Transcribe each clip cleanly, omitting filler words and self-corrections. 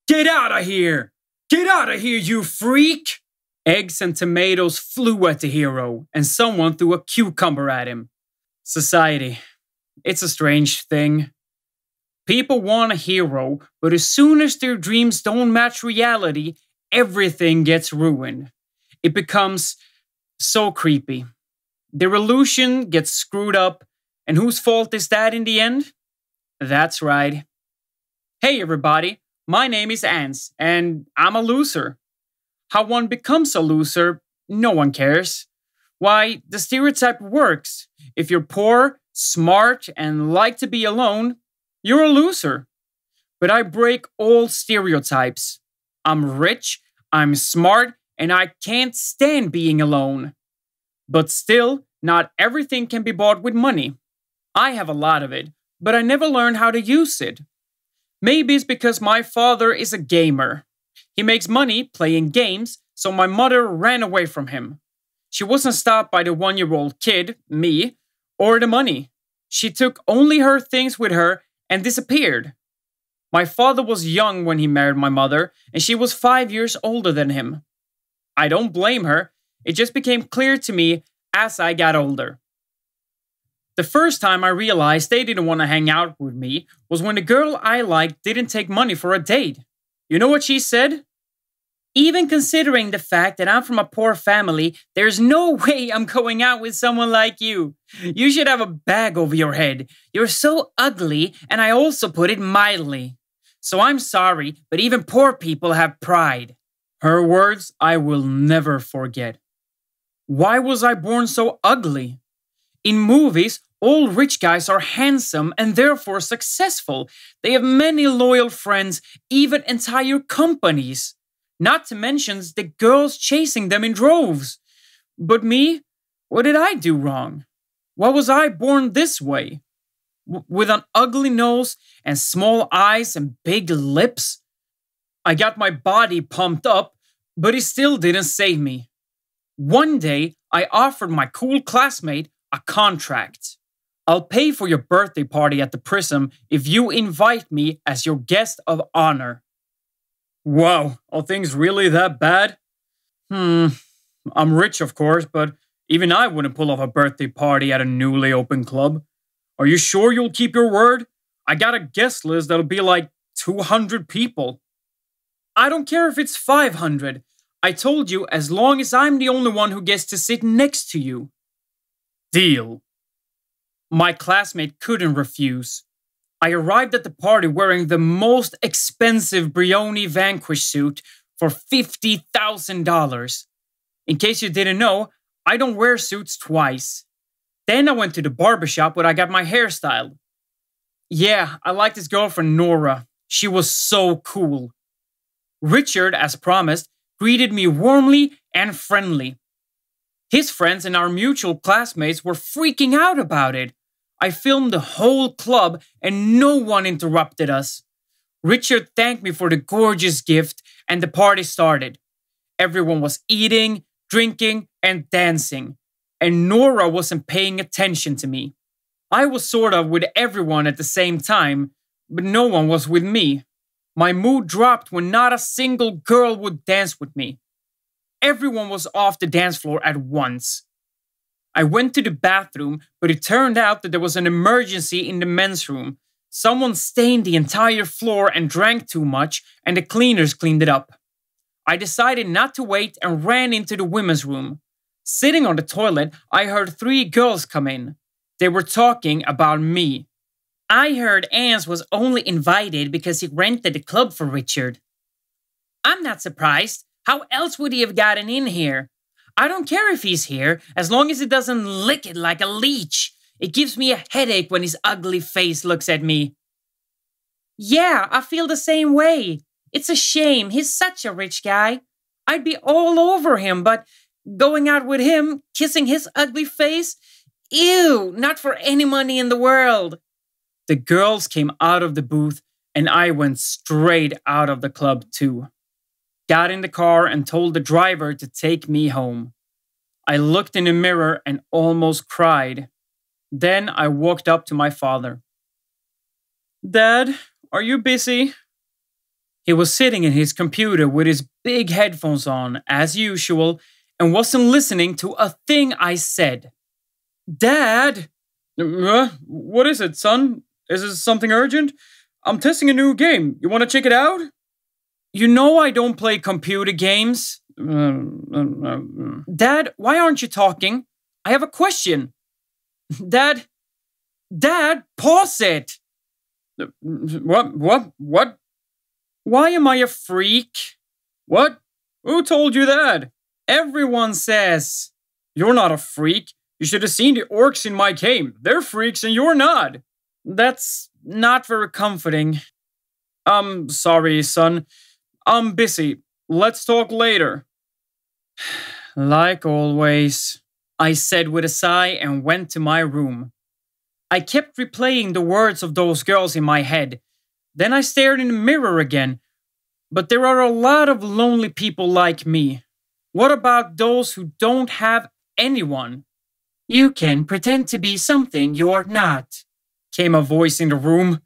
Get out of here! Get out of here, you freak! Eggs and tomatoes flew at the hero, and someone threw a cucumber at him. Society. It's a strange thing. People want a hero, but as soon as their dreams don't match reality, everything gets ruined. It becomes so creepy. Their illusion gets screwed up, and whose fault is that in the end? That's right. Hey everybody, my name is Ans, and I'm a loser. How one becomes a loser, no one cares. Why, the stereotype works. If you're poor, smart, and like to be alone, you're a loser. But I break all stereotypes. I'm rich, I'm smart, and I can't stand being alone. But still, not everything can be bought with money. I have a lot of it, but I never learned how to use it. Maybe it's because my father is a gamer. He makes money playing games, so my mother ran away from him. She wasn't stopped by the 1-year-old kid, me, or the money. She took only her things with her and disappeared. My father was young when he married my mother, and she was 5 years older than him. I don't blame her. It just became clear to me as I got older. The first time I realized they didn't want to hang out with me was when the girl I liked didn't take money for a date. You know what she said? Even considering the fact that I'm from a poor family, there's no way I'm going out with someone like you. You should have a bag over your head. You're so ugly, and I also put it mildly. So I'm sorry, but even poor people have pride. Her words I will never forget. Why was I born so ugly? In movies, all rich guys are handsome and therefore successful. They have many loyal friends, even entire companies. Not to mention the girls chasing them in droves. But me? What did I do wrong? Why was I born this way? With an ugly nose and small eyes and big lips? I got my body pumped up, but it still didn't save me. One day, I offered my cool classmate a contract. I'll pay for your birthday party at the Prism if you invite me as your guest of honor. Wow, are things really that bad? I'm rich, of course, but even I wouldn't pull off a birthday party at a newly opened club. Are you sure you'll keep your word? I got a guest list that'll be like 200 people. I don't care if it's 500. I told you as long as I'm the only one who gets to sit next to you. Deal. My classmate couldn't refuse. I arrived at the party wearing the most expensive Brioni Vanquish suit for $50,000. In case you didn't know, I don't wear suits twice. Then I went to the barbershop where I got my hair styled. Yeah, I liked his girlfriend Nora. She was so cool. Richard, as promised, greeted me warmly and friendly. His friends and our mutual classmates were freaking out about it. I filmed the whole club and no one interrupted us. Richard thanked me for the gorgeous gift and the party started. Everyone was eating, drinking, and dancing. And Nora wasn't paying attention to me. I was sort of with everyone at the same time, but no one was with me. My mood dropped when not a single girl would dance with me. Everyone was off the dance floor at once. I went to the bathroom, but it turned out that there was an emergency in the men's room. Someone stained the entire floor and drank too much, and the cleaners cleaned it up. I decided not to wait and ran into the women's room. Sitting on the toilet, I heard 3 girls come in. They were talking about me. I heard Ans was only invited because he rented the club for Richard. I'm not surprised. How else would he have gotten in here? I don't care if he's here, as long as he doesn't lick it like a leech. It gives me a headache when his ugly face looks at me. Yeah, I feel the same way. It's a shame. He's such a rich guy. I'd be all over him, but going out with him, kissing his ugly face? Ew, not for any money in the world. The girls came out of the booth, and I went straight out of the club too. Got in the car and told the driver to take me home. I looked in the mirror and almost cried. Then I walked up to my father. Dad, are you busy? He was sitting in his computer with his big headphones on, as usual, and wasn't listening to a thing I said. Dad? What is it, son? Is it something urgent? I'm testing a new game. You want to check it out? You know I don't play computer games. Dad, why aren't you talking? I have a question. Dad, pause it. What? Why am I a freak? What? Who told you that? Everyone says. You're not a freak. You should have seen the orcs in my game. They're freaks and you're not. That's not very comforting. I'm sorry, son. I'm busy. Let's talk later. Like always, I said with a sigh and went to my room. I kept replaying the words of those girls in my head. Then I stared in the mirror again. But there are a lot of lonely people like me. What about those who don't have anyone? You can pretend to be something you're not, came a voice in the room.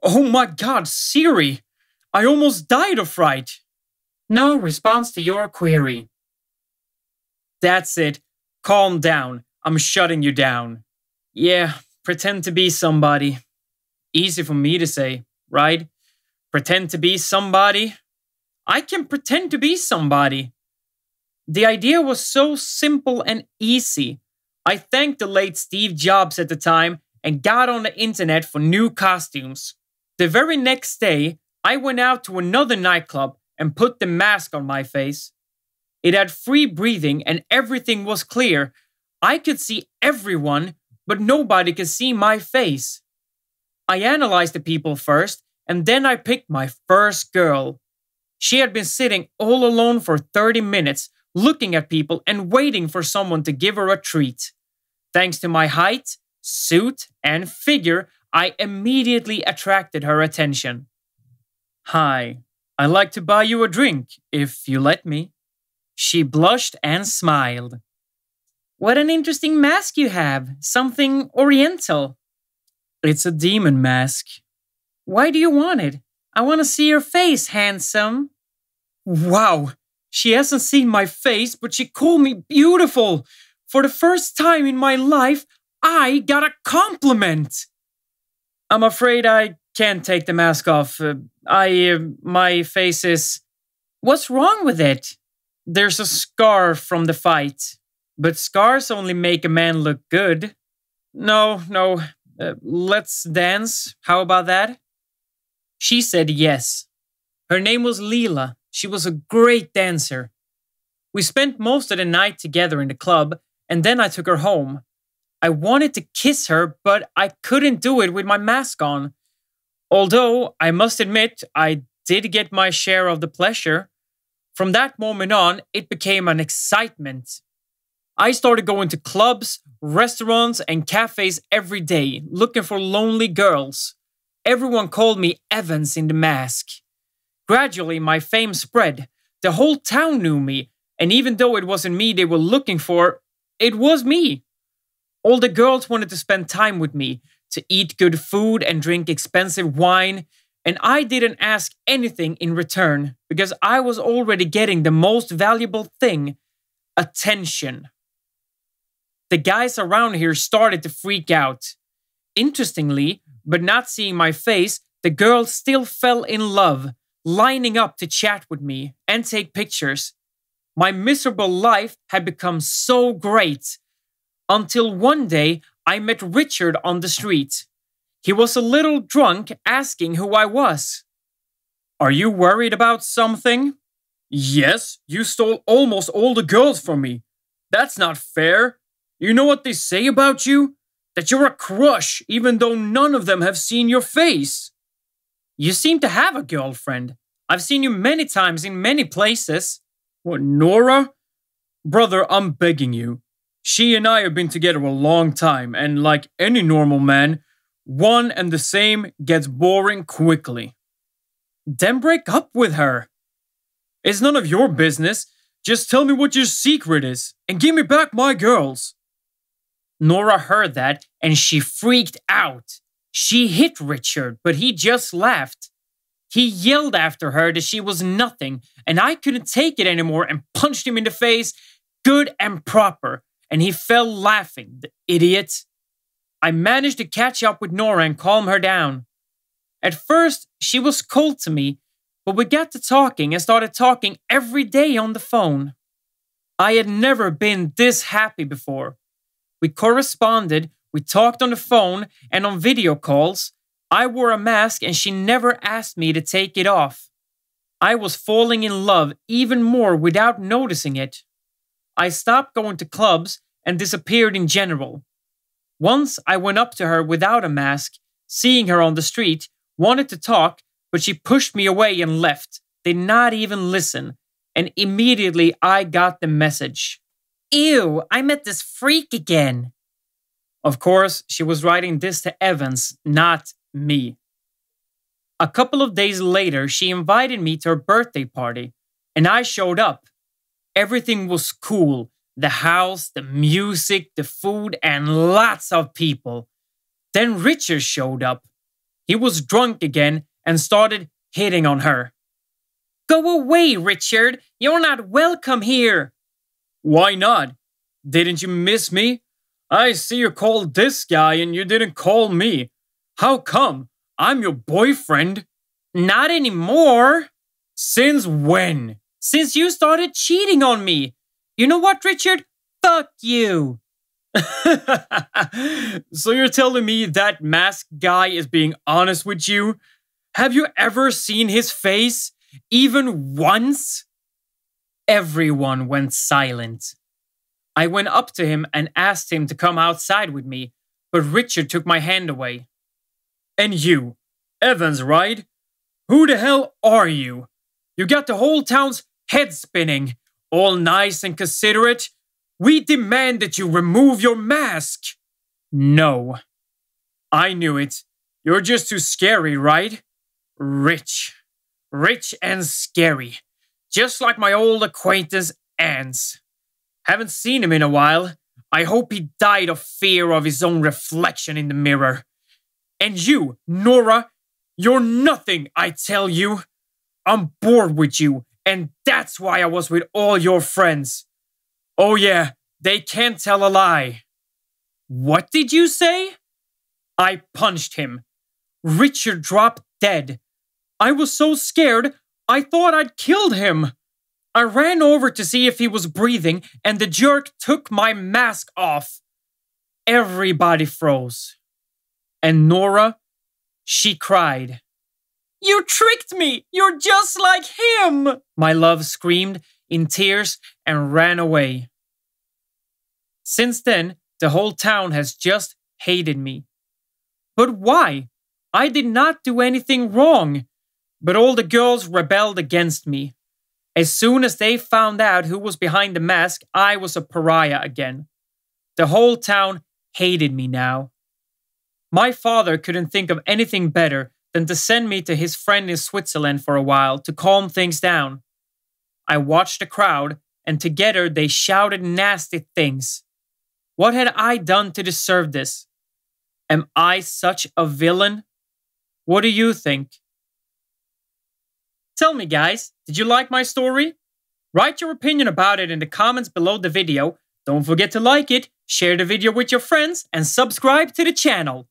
Oh my God, Siri! I almost died of fright. No response to your query. That's it. Calm down. I'm shutting you down. Yeah, pretend to be somebody. Easy for me to say, right? Pretend to be somebody. I can pretend to be somebody. The idea was so simple and easy. I thanked the late Steve Jobs at the time and got on the internet for new costumes. The very next day, I went out to another nightclub and put the mask on my face. It had free breathing and everything was clear. I could see everyone, but nobody could see my face. I analyzed the people first, and then I picked my first girl. She had been sitting all alone for 30 minutes, looking at people and waiting for someone to give her a treat. Thanks to my height, suit, and figure, I immediately attracted her attention. Hi, I'd like to buy you a drink, if you let me. She blushed and smiled. What an interesting mask you have, something oriental. It's a demon mask. Why do you want it? I want to see your face, handsome. Wow, she hasn't seen my face, but she called me beautiful. For the first time in my life, I got a compliment. I'm afraid I can't take the mask off. My face is... What's wrong with it? There's a scar from the fight. But scars only make a man look good. No. Let's dance. How about that? She said yes. Her name was Leela. She was a great dancer. We spent most of the night together in the club, and then I took her home. I wanted to kiss her, but I couldn't do it with my mask on. Although, I must admit, I did get my share of the pleasure. From that moment on, it became an excitement. I started going to clubs, restaurants, and cafes every day, looking for lonely girls. Everyone called me Evans in the mask. Gradually, my fame spread. The whole town knew me, and even though it wasn't me they were looking for, it was me. All the girls wanted to spend time with me, to eat good food and drink expensive wine, and I didn't ask anything in return because I was already getting the most valuable thing, attention. The guys around here started to freak out. Interestingly, but not seeing my face, the girls still fell in love, lining up to chat with me and take pictures. My miserable life had become so great. Until one day, I met Richard on the street. He was a little drunk, asking who I was. Are you worried about something? Yes, you stole almost all the girls from me. That's not fair. You know what they say about you? That you're a crush, even though none of them have seen your face. You seem to have a girlfriend. I've seen you many times in many places. What, Nora? Brother, I'm begging you. She and I have been together a long time, and like any normal man, one and the same gets boring quickly. Then break up with her. It's none of your business. Just tell me what your secret is, and give me back my girls. Nora heard that, and she freaked out. She hit Richard, but he just laughed. He yelled after her that she was nothing, and I couldn't take it anymore and punched him in the face, good and proper, and he fell laughing, the idiot. I managed to catch up with Nora and calm her down. At first, she was cold to me, but we got to talking and started talking every day on the phone. I had never been this happy before. We corresponded, we talked on the phone and on video calls. I wore a mask and she never asked me to take it off. I was falling in love even more without noticing it. I stopped going to clubs and disappeared in general. Once I went up to her without a mask, seeing her on the street, wanted to talk, but she pushed me away and left, did not even listen, and immediately I got the message. Ew, I met this freak again. Of course, she was writing this to Evans, not me. A couple of days later, she invited me to her birthday party, and I showed up. Everything was cool. The house, the music, the food, and lots of people. Then Richard showed up. He was drunk again and started hitting on her. Go away, Richard. You're not welcome here. Why not? Didn't you miss me? I see you called this guy and you didn't call me. How come? I'm your boyfriend. Not anymore. Since when? Since you started cheating on me. You know what, Richard? Fuck you. So you're telling me that masked guy is being honest with you? Have you ever seen his face? Even once? Everyone went silent. I went up to him and asked him to come outside with me, but Richard took my hand away. And you, Evans, right? Who the hell are you? You got the whole town's head spinning, all nice and considerate. We demand that you remove your mask. No. I knew it. You're just too scary, right? Rich. Rich and scary. Just like my old acquaintance, Ans. Haven't seen him in a while. I hope he died of fear of his own reflection in the mirror. And you, Nora, you're nothing, I tell you. I'm bored with you, and that's why I was with all your friends. Oh yeah, they can't tell a lie. What did you say? I punched him. Richard dropped dead. I was so scared, I thought I'd killed him. I ran over to see if he was breathing, and the jerk took my mask off. Everybody froze. And Nora, she cried. You tricked me! You're just like him! My love screamed in tears and ran away. Since then, the whole town has just hated me. But why? I did not do anything wrong. But all the girls rebelled against me. As soon as they found out who was behind the mask, I was a pariah again. The whole town hated me now. My father couldn't think of anything better than to send me to his friend in Switzerland for a while to calm things down. I watched the crowd, and together they shouted nasty things. What had I done to deserve this? Am I such a villain? What do you think? Tell me, guys, did you like my story? Write your opinion about it in the comments below the video. Don't forget to like it, share the video with your friends, and subscribe to the channel.